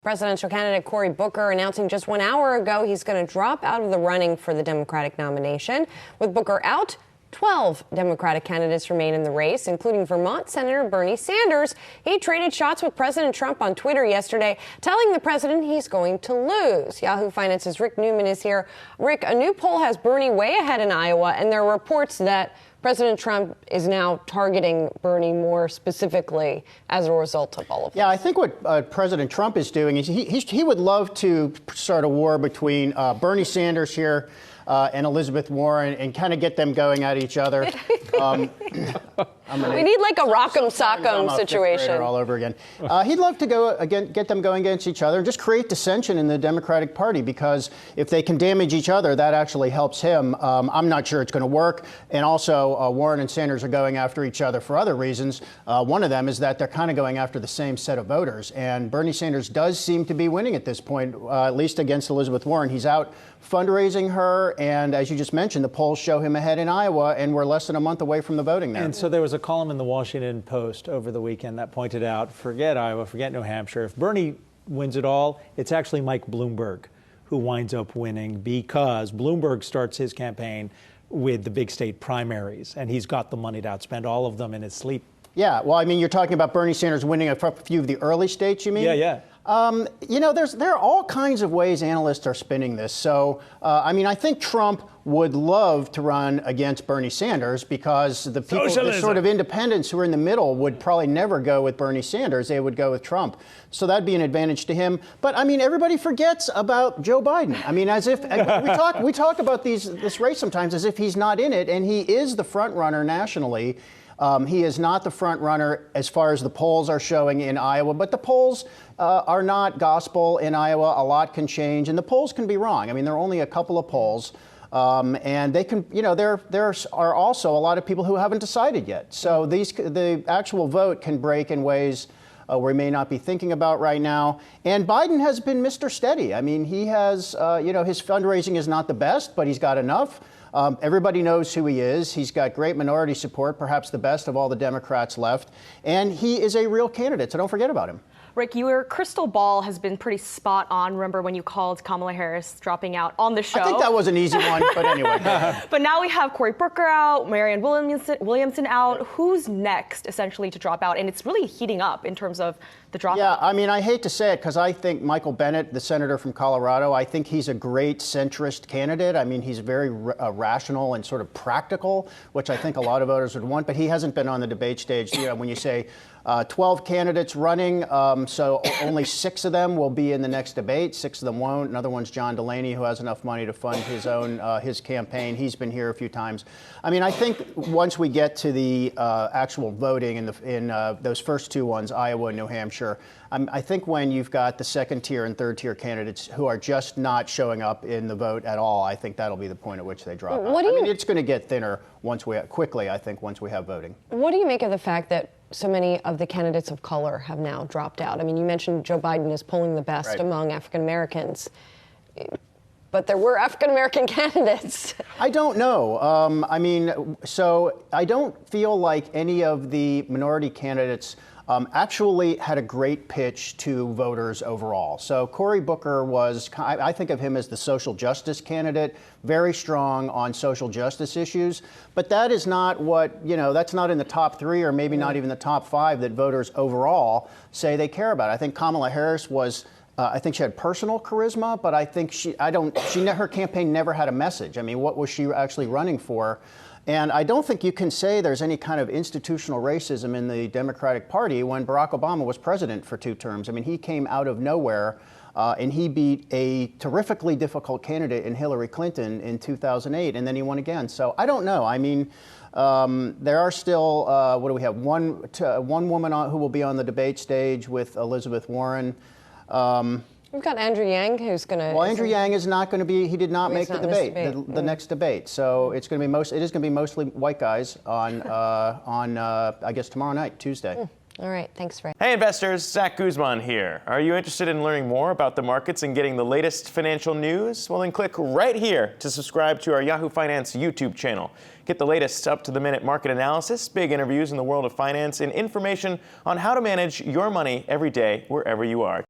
Presidential candidate Cory Booker announcing just 1 hour ago he's going to drop out of the running for the Democratic nomination. With Booker out, 12 Democratic candidates remain in the race, including Vermont Senator Bernie Sanders. He traded shots with President Trump on Twitter yesterday, telling the president he's going to lose. Yahoo Finance's Rick Newman is here. Rick, a new poll has Bernie way ahead in Iowa, and there are reports that President Trump is now targeting Bernie more specifically as a result of all of this. Yeah, I think what President Trump is doing is he would love to start a war between Bernie Sanders here and Elizabeth Warren and kind of get them going at each other. We need like a rock'em sock'em situation all over again. He'd love to get them going against each other and just create dissension in the Democratic Party, because if they can damage each other, that actually helps him. I'm not sure it's going to work. And also, Warren and Sanders are going after each other for other reasons. One of them is that they're kind of going after the same set of voters. And Bernie Sanders does seem to be winning at this point, at least against Elizabeth Warren. He's out fundraising her, and as you just mentioned, the polls show him ahead in Iowa, and we're less than a month away from the voting there. And so there was a column in the Washington Post over the weekend that pointed out, forget Iowa, forget New Hampshire. If Bernie wins it all, it's actually Mike Bloomberg who winds up winning, because Bloomberg starts his campaign with the big state primaries, and he's got the money to outspend all of them in his sleep. Yeah, well, I mean, you're talking about Bernie Sanders winning a few of the early states, you mean? Yeah. You know, there are all kinds of ways analysts are spinning this. So, I mean, I think Trump would love to run against Bernie Sanders, because the people, the sort of independents who are in the middle would probably never go with Bernie Sanders. They would go with Trump. So that'd be an advantage to him. But I mean, everybody forgets about Joe Biden. I mean, as if we talk about this race sometimes as if he's not in it, and he is the front runner nationally. He is not the front runner as far as the polls are showing in Iowa, but the polls are not gospel in Iowa. A lot can change, and the polls can be wrong. I mean, there are only a couple of polls, and they can, you know, there are also a lot of people who haven't decided yet. So the actual vote can break in ways we may not be thinking about right now. And Biden has been Mr. Steady. I mean, he has, you know, his fundraising is not the best, but he's got enough. Everybody knows who he is. He's got great minority support, perhaps the best of all the Democrats left. And he is a real candidate, so don't forget about him. Rick, your crystal ball has been pretty spot on. Remember when you called Kamala Harris dropping out on the show? I think that was an easy one, but anyway. But now we have Cory Booker out, Marianne Williamson out. Who's next, essentially, to drop out? And it's really heating up in terms of the dropout. Yeah, I mean, I hate to say it, because I think Michael Bennet, the senator from Colorado, I think he's a great centrist candidate. I mean, he's very rational and sort of practical, which I think a lot of voters would want. But he hasn't been on the debate stage. You know, when you say 12 candidates running, so only 6 of them will be in the next debate. 6 of them won't. Another one's John Delaney, who has enough money to fund his own his campaign. He's been here a few times. I mean, I think once we get to the actual voting in those first 2 ones, Iowa and New Hampshire, I think when you've got the second tier and third tier candidates who are just not showing up in the vote at all, I think that'll be the point at which they drop out. I mean, it's going to get thinner once we have voting. What do you make of the fact that so many of the candidates of color have now dropped out? I mean, you mentioned Joe Biden is polling the best among African Americans, but there were African American candidates. I don't know. I mean, so I don't feel like any of the minority candidates actually had a great pitch to voters overall. So Cory Booker was, I think of him as the social justice candidate, very strong on social justice issues. But that is not what, you know, that's not in the top 3 or maybe not even the top 5 that voters overall say they care about. I think Kamala Harris was, I think she had personal charisma, but I think her campaign never had a message. I mean, what was she actually running for? And I don't think you can say there's any kind of institutional racism in the Democratic Party when Barack Obama was president for 2 terms. I mean, he came out of nowhere and he beat a terrifically difficult candidate in Hillary Clinton in 2008, and then he won again. So I don't know. I mean, there are still, what do we have? One woman who will be on the debate stage with Elizabeth Warren. We've got Andrew Yang, who's going to. Well, Andrew Yang is not going to be. He did not make the debate, the next debate. So it's going to be it is going to be mostly white guys on I guess tomorrow night, Tuesday. All right, thanks, Ray. Hey investors, Zach Guzman here. Are you interested in learning more about the markets and getting the latest financial news? Well, then click right here to subscribe to our Yahoo Finance YouTube channel. Get the latest up-to-the-minute market analysis, big interviews in the world of finance, and information on how to manage your money every day wherever you are.